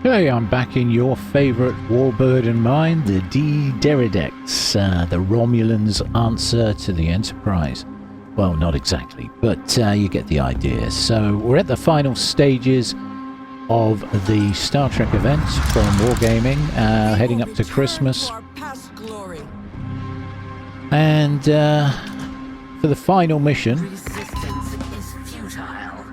Okay, I'm back in your favourite warbird and mine, the D-Deridex, the Romulans' answer to the Enterprise. Well, not exactly, but you get the idea. So we're at the final stages of the Star Trek event from Wargaming, heading up to Christmas. And for the final mission... Resistance is futile.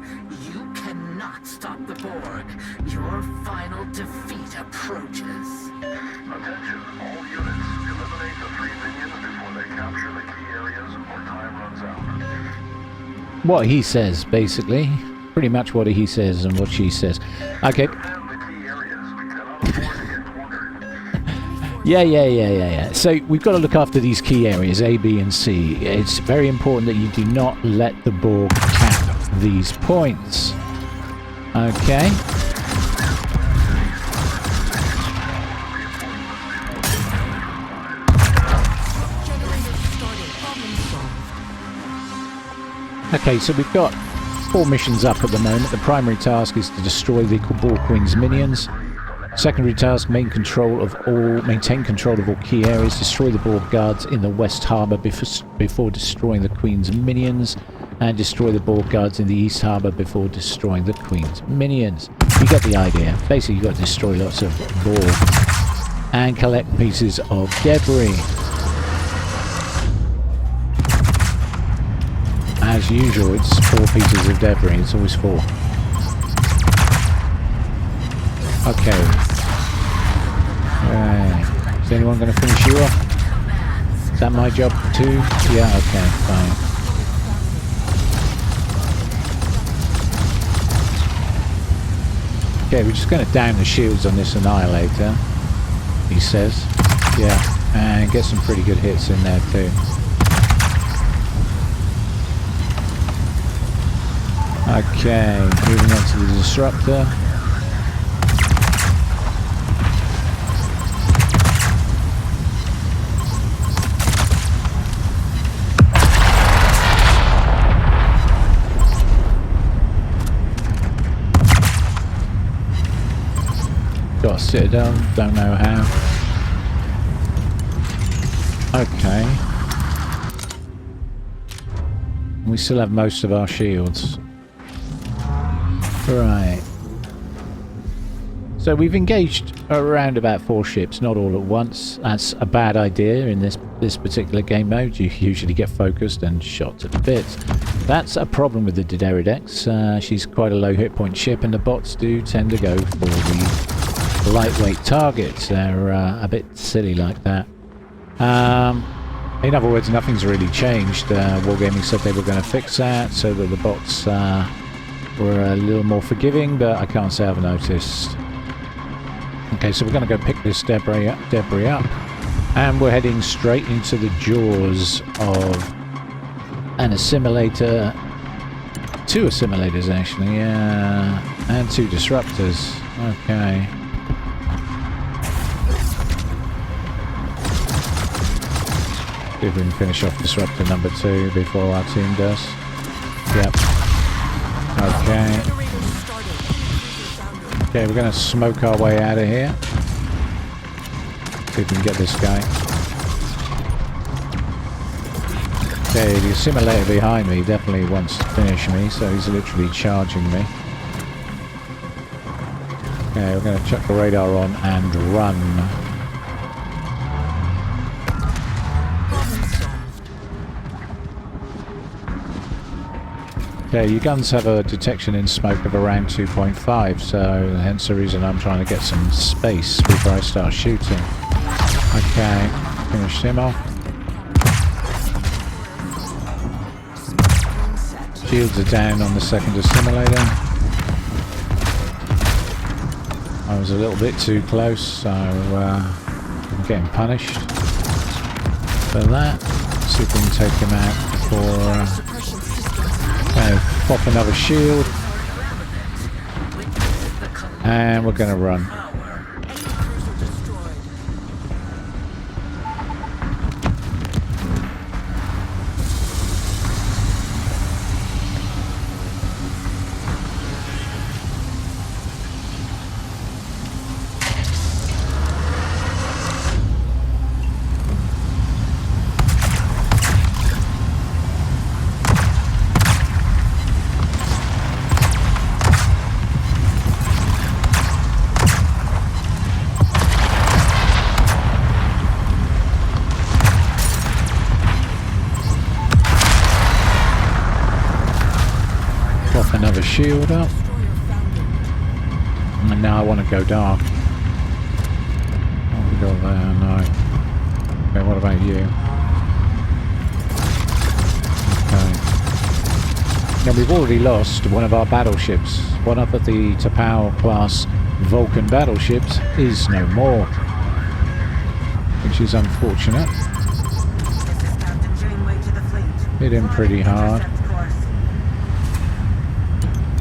You cannot stop the Borg. Your final defeat approaches. Attention, all units. Eliminate the three minions before they capture the key areas or time runs out. What he says, basically. Pretty much what he says and what she says. Okay. Defend the key areas. We cannot afford to get cornered. Yeah. So we've got to look after these key areas, A, B, and C. It's very important that you do not let the Borg cap these points. Okay. Okay, so we've got 4 missions up at the moment. The primary task is to destroy the Borg Queen's minions. Secondary task, maintain control of all key areas. Destroy the Borg guards in the West Harbour before destroying the Queen's minions. And destroy the Borg guards in the East Harbour before destroying the Queen's minions. You get the idea. Basically, you've got to destroy lots of Borg and collect pieces of debris. As usual, it's 4 pieces of debris. It's always 4. Okay. Is anyone going to finish you off? Is that my job too? Yeah, okay, fine. Okay, we're just going to down the shields on this Annihilator, he says. Yeah, and get some pretty good hits in there too. Okay, moving on to the Disruptor. Got a Citadel, don't know how. Okay. We still have most of our shields. Right. So we've engaged around about 4 ships, not all at once. That's a bad idea in this particular game mode. You usually get focused and shot to bits. That's a problem with the Deridex. She's quite a low hit point ship, and the bots do tend to go for the lightweight targets. They're a bit silly like that. In other words, nothing's really changed. Wargaming said they were going to fix that so that the bots were a little more forgiving, but I can't say I've noticed. Okay, so we're going to go pick this debris up, and we're heading straight into the jaws of an assimilator. 2 assimilators actually, yeah, and 2 disruptors. Okay. See if we can finish off disruptor number 2 before our team does. Yep. Okay. Okay, we're going to smoke our way out of here. See if we can get this guy. Okay, the assimilator behind me definitely wants to finish me, so he's literally charging me. Okay, we're going to chuck the radar on and run. Okay, your guns have a detection in smoke of around 2.5, so hence the reason I'm trying to get some space before I start shooting. Okay, finished him off. Shields are down on the second assimilator. I was a little bit too close, so I'm getting punished for that. See if we can take him out before... Okay, pop another shield. And we're going to run. shield up. And now I want to go dark. Oh, we got there, no. Okay, what about you? Okay. Now we've already lost one of our battleships. One of the T'Pau class Vulcan battleships is no more. Which is unfortunate. This is Captain Janeway to the fleet. Hit him pretty hard. Set course.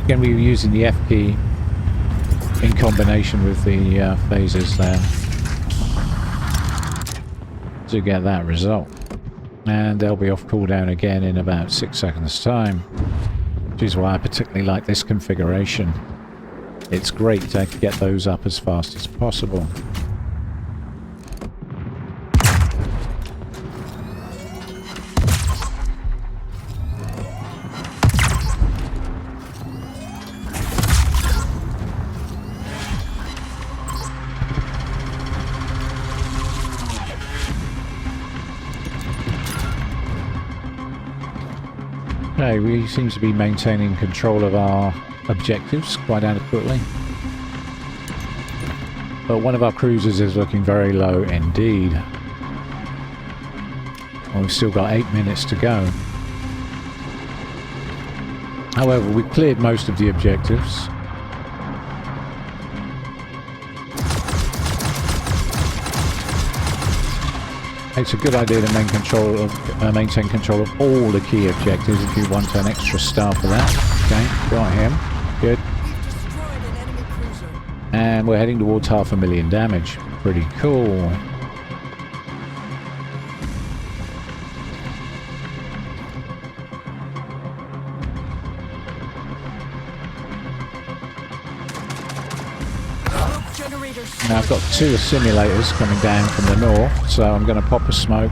Again, we were using the F key in combination with the phasers there to get that result. And they'll be off cooldown again in about 6 seconds time. Which is why I particularly like this configuration. It's great to get those up as fast as possible. Okay, we seem to be maintaining control of our objectives quite adequately. But one of our cruisers is looking very low indeed. Well, we've still got 8 minutes to go. However, we've cleared most of the objectives. It's a good idea to maintain control of all the key objectives if you want an extra star for that. Okay, got him. Good. Destroyed an enemy cruiser. And we're heading towards 500,000 damage. Pretty cool. Generators. Now I've got 2 simulators coming down from the north, so I'm going to pop a smoke.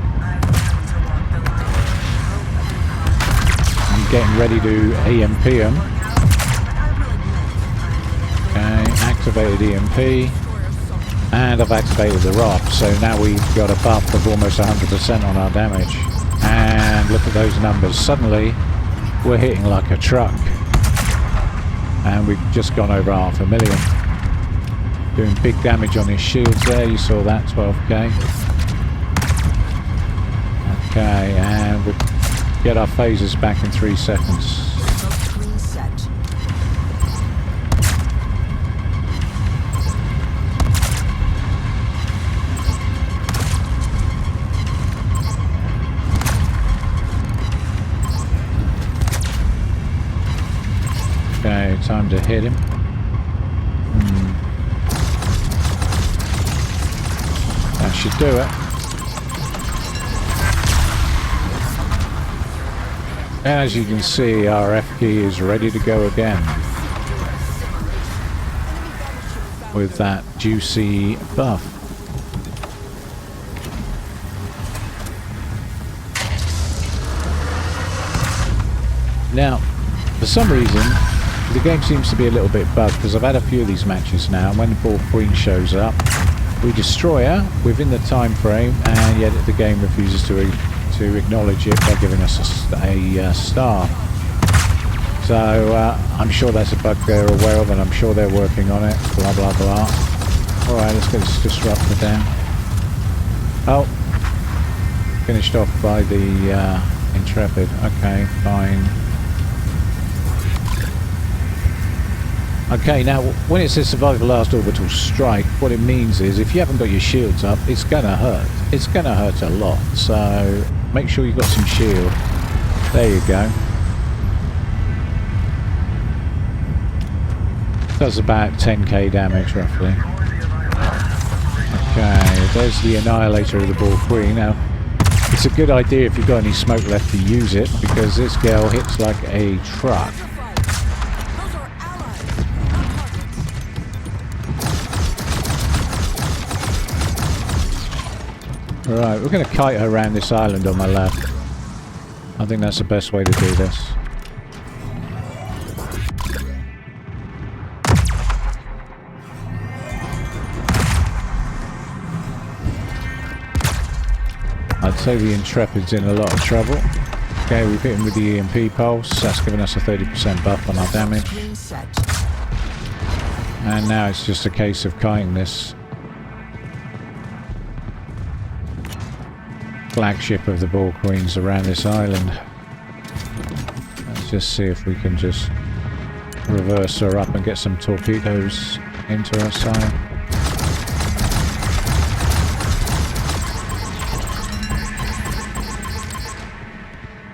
I'm getting ready to EMP them. Okay, activated EMP. And I've activated the ROP, so now we've got a buff of almost 100% on our damage. And look at those numbers. Suddenly, we're hitting like a truck. And we've just gone over 500,000. Doing big damage on his shields there, you saw that, 12k. Okay, and we'll get our phasers back in 3 seconds. Screen set. Okay, time to hit him. That should do it. And as you can see, our F key is ready to go again. With that juicy buff. Now, for some reason, the game seems to be a little bit bugged because I've had a few of these matches now, and when the ball queen shows up, we destroy her within the time frame, and yet the game refuses to acknowledge it by giving us a star. So I'm sure that's a bug they're aware of, and I'm sure they're working on it. Blah blah blah. All right, let's get this disruptor down. Oh, finished off by the Intrepid. Okay, fine. Okay, now when it says survive the last orbital strike, what it means is if you haven't got your shields up, it's gonna hurt. It's gonna hurt a lot, so make sure you've got some shield. There you go. Does about 10k damage roughly. Okay, there's the annihilator of the Ball Queen. Now, it's a good idea if you've got any smoke left to use it, because this girl hits like a truck. Right, we're going to kite her around this island on my left. I think that's the best way to do this. I'd say the Intrepid's in a lot of trouble. Okay, we've hit him with the EMP pulse. That's giving us a 30% buff on our damage. Screen set. And now it's just a case of kiting this flagship of the Ball Queens around this island. Let's just see if we can just reverse her up and get some torpedoes into her side.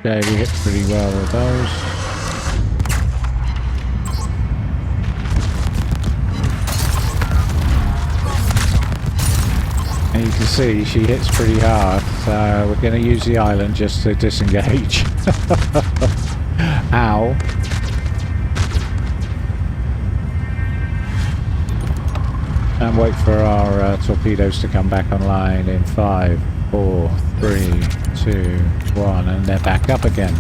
Okay, we hit pretty well with those. And you can see she hits pretty hard, so we're going to use the island just to disengage. Ow. And wait for our torpedoes to come back online in 5, 4, 3, 2, 1, and they're back up again.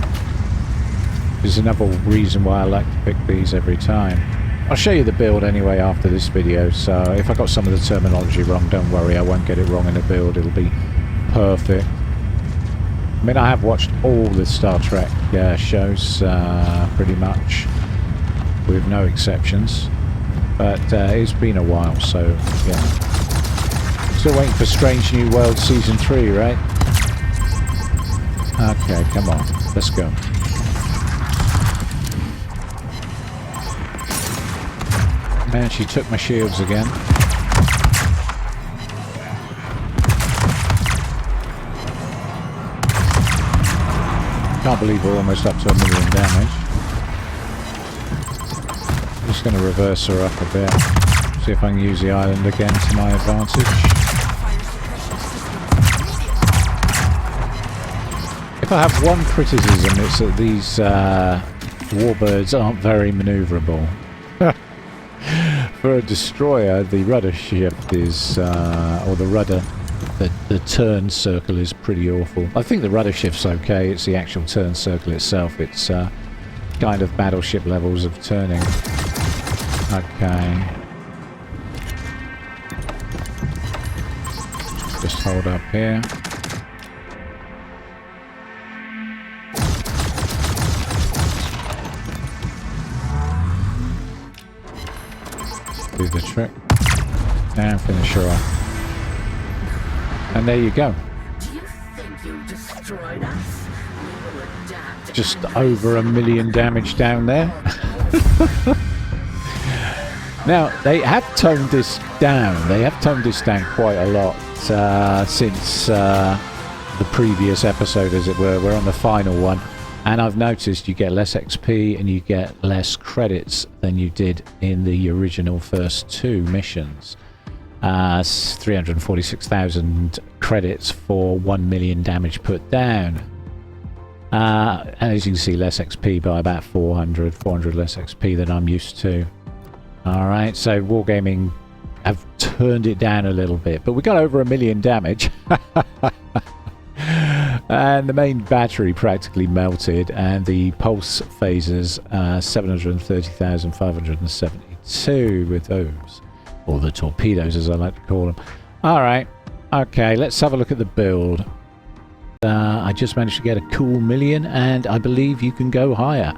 There's another reason why I like to pick these every time. I'll show you the build anyway after this video, so if I got some of the terminology wrong, don't worry, I won't get it wrong in the build, it'll be perfect. I mean, I have watched all the Star Trek shows, pretty much, with no exceptions, but it's been a while, so yeah. Still waiting for Strange New World Season 3, right? Okay, come on, let's go. Man, she took my shields again. Can't believe we're almost up to 1 million damage. Just going to reverse her up a bit. See if I can use the island again to my advantage. If I have one criticism, it's that these warbirds aren't very maneuverable. For a destroyer, the rudder shift is, or the rudder, the turn circle is pretty awful. I think the rudder shift's okay, it's the actual turn circle itself. It's kind of battleship levels of turning. Okay. Just hold up here. Do the trick and finish her off. And there you go. Do you think you destroyed us? We will adapt. Just over 1 million damage down there. Now, they have toned this down. They have toned this down quite a lot since the previous episode, as it were. We're on the final one. And I've noticed you get less XP and you get less credits than you did in the original first 2 missions. 346,000 credits for 1 million damage put down. And as you can see, less XP by about 400 less XP than I'm used to. Alright, so Wargaming have turned it down a little bit, but we got over 1 million damage. And the main battery practically melted, and the pulse phases 730,572 with those, or the torpedoes as I like to call them. Alright, okay, let's have a look at the build. I just managed to get a cool million, and I believe you can go higher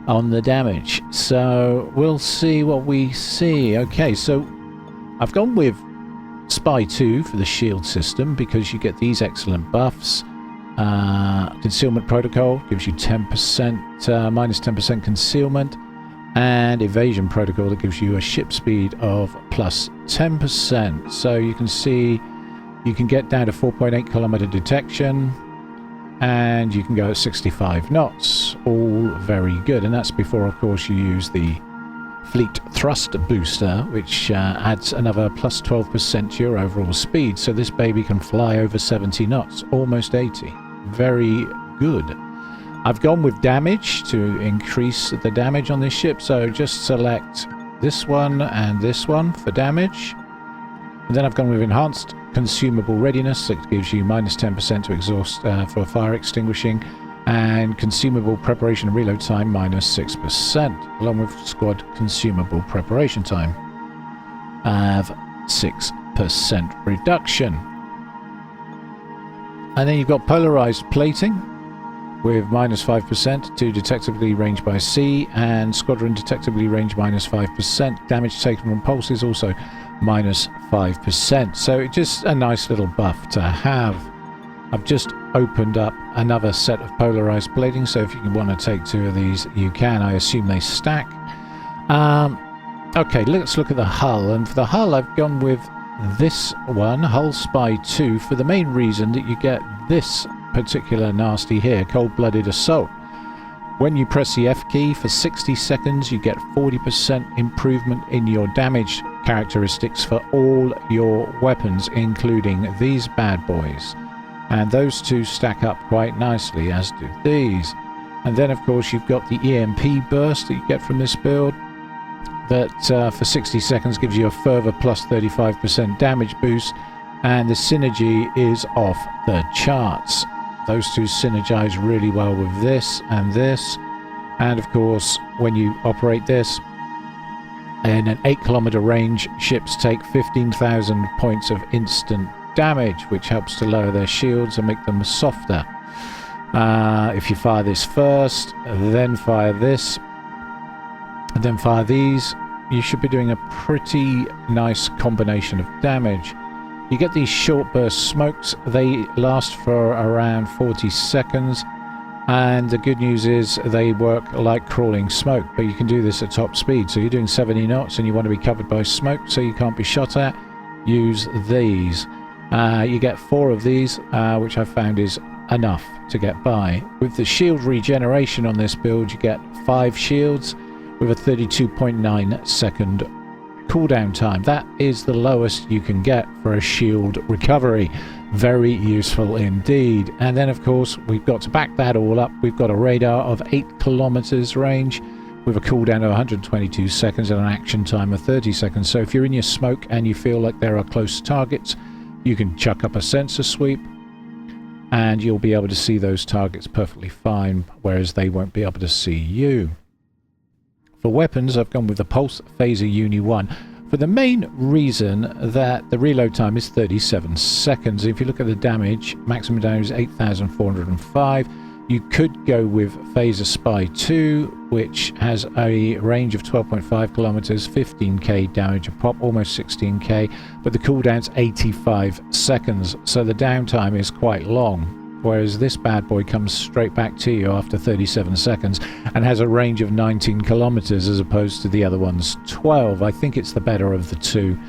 on the damage, so we'll see what we see. Okay, so I've gone with Spy 2 for the shield system because you get these excellent buffs. Concealment Protocol gives you 10%, minus 10% concealment, and Evasion Protocol that gives you a ship speed of plus 10%. So you can see you can get down to 4.8 kilometer detection, and you can go at 65 knots. All very good, and that's before, of course, you use the Fleet Thrust Booster, which adds another plus 12% to your overall speed. So this baby can fly over 70 knots, almost 80. Very good. I've gone with damage to increase the damage on this ship, so just select this one and this one for damage. And then I've gone with enhanced consumable readiness that gives you minus 10% to exhaust for fire extinguishing, and consumable preparation and reload time minus 6%, along with squad consumable preparation time. I have 6% reduction. And then you've got polarized plating, with -5% to detectably ranged by sea, and squadron detectably ranged -5%. Damage taken from pulses also -5%. So it's just a nice little buff to have. I've just opened up another set of polarized blading, so if you want to take 2 of these, you can. I assume they stack. Okay, let's look at the hull. And for the hull, I've gone with this one, Hull Spy 2, for the main reason that you get this particular nasty here, Cold-Blooded Assault. When you press the F key for 60 seconds, you get 40% improvement in your damage characteristics for all your weapons, including these bad boys. And those two stack up quite nicely, as do these. And then, of course, you've got the EMP burst that you get from this build, that for 60 seconds gives you a further plus 35% damage boost, and the synergy is off the charts. Those two synergize really well with this and this. And of course, when you operate this in an 8-kilometer range, ships take 15,000 points of instant damage, which helps to lower their shields and make them softer. If you fire this first, then fire this, and then fire these, you should be doing a pretty nice combination of damage. You get these short burst smokes. They last for around 40 seconds, and the good news is they work like crawling smoke, but you can do this at top speed. So you're doing 70 knots and you want to be covered by smoke so you can't be shot at, use these. You get 4 of these, which I found is enough to get by. With the shield regeneration on this build, you get 5 shields with a 32.9 second cooldown time. That is the lowest you can get for a shield recovery. Very useful indeed. And then, of course, we've got to back that all up. We've got a radar of 8 kilometers range with a cooldown of 122 seconds and an action time of 30 seconds. So if you're in your smoke and you feel like there are close targets, you can chuck up a sensor sweep and you'll be able to see those targets perfectly fine, whereas they won't be able to see you. For weapons, I've gone with the Pulse Phaser Uni 1 for the main reason that the reload time is 37 seconds. If you look at the damage, maximum damage is 8,405. You could go with Phaser Spy 2, which has a range of 12.5 kilometers, 15k damage a pop, almost 16k, but the cooldown's 85 seconds, so the downtime is quite long. Whereas this bad boy comes straight back to you after 37 seconds and has a range of 19 kilometers as opposed to the other one's 12. I think it's the better of the two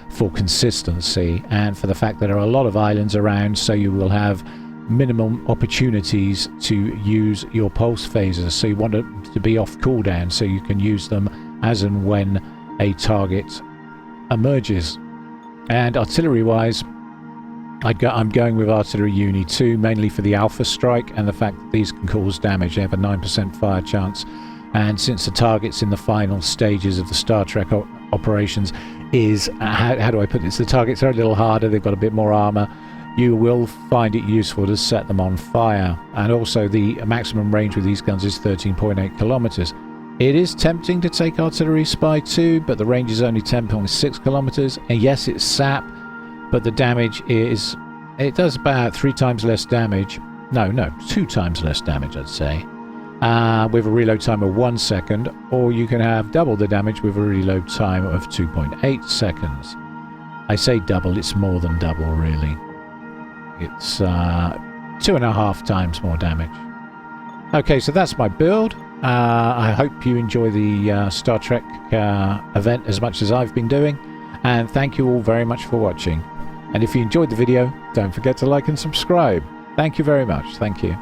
for consistency and for the fact that there are a lot of islands around, so you will have minimum opportunities to use your pulse phasers. So you want it to be off cooldown so you can use them as and when a target emerges. And artillery wise, I'm going with Artillery Uni 2, mainly for the Alpha Strike and the fact that these can cause damage. They have a 9% fire chance, and since the target's in the final stages of the Star Trek operations is, how do I put this, the targets are a little harder, they've got a bit more armor, you will find it useful to set them on fire. And also the maximum range with these guns is 13.8 kilometers. It is tempting to take Artillery Spy 2, but the range is only 10.6 kilometers, and yes, it's SAP, but the damage is, it does about 3 times less damage. No, 2 times less damage, I'd say. With a reload time of 1 second, or you can have double the damage with a reload time of 2.8 seconds. I say double, it's more than double, really. It's 2.5 times more damage. Okay, so that's my build. I hope you enjoy the Star Trek event as much as I've been doing, and thank you all very much for watching. And if you enjoyed the video, don't forget to like and subscribe. Thank you very much. Thank you.